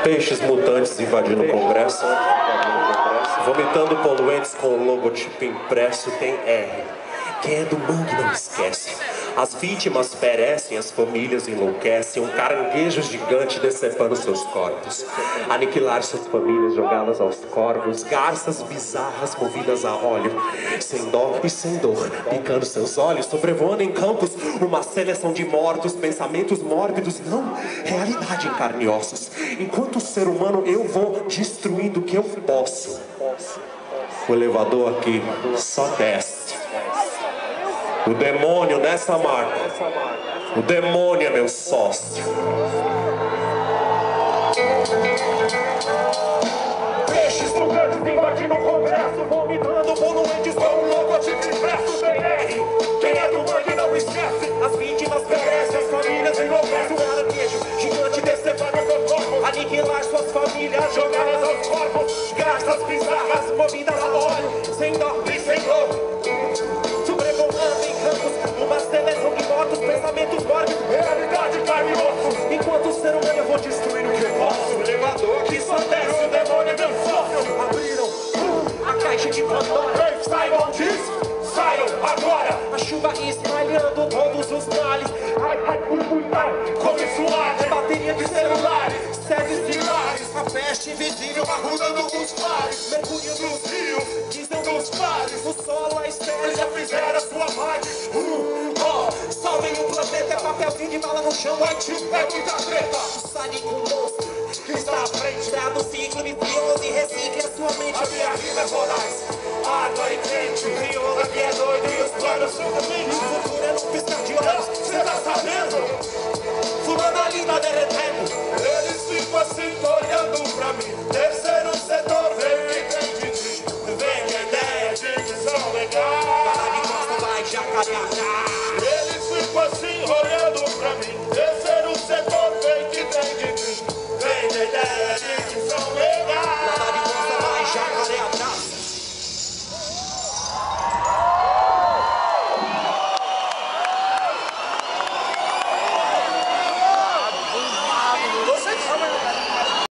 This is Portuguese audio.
Peixes mutantes invadindo o Congresso, vomitando poluentes com o logotipo impresso, tem R. Quem é do mangue não esquece. As vítimas perecem, as famílias enlouquecem. Um caranguejo gigante decepando seus corpos. Aniquilar suas famílias, jogá-las aos corvos. Garças bizarras movidas a óleo, sem dó e sem dor, picando seus olhos, sobrevoando em campos. Uma seleção de mortos, pensamentos mórbidos, não, realidade em carne e ossos. Enquanto ser humano eu vou destruindo o que eu posso. O elevador aqui só desce. O demônio nessa marca. O demônio é meu sócio. Peixes mutantes invadindo o Congresso, vomitando poluentes com um logotipo impresso BR. Quem é do mangue não esquece. As vítimas perecem, as famílias enlouquecem. Um caranguejo gigante decepando seu corpo. Aniquilar suas famílias, jogá-las aos corpos. Garças bizarras movidas a óleo, sem dó e sem dor. Uma seleção de mortos, pensamentos mórbidos, realidade, carne e osso. Enquanto ser humano eu vou destruir o que eu posso. O elevador que só desce, o demônio é meu sócio. Abriram a caixa de Pandora. Saiam disso, saiam agora. A chuva espalhando todos os males. Ai, como isso arde. Bateria de celulares, sedes de lares. A peste invisível arrudando os mares. Mergulho nos rios, dizem dos mares. O solo, a espécie já fizeram a sua parte. Salvem o planeta, é papelzinho de bala no chão. É muita treta. Sale com o monstro que está à frente. Trava o ciclo vicioso e recicle a sua mente. A minha rima é voraz, água e quente. O crioulo aqui é doido e os planos são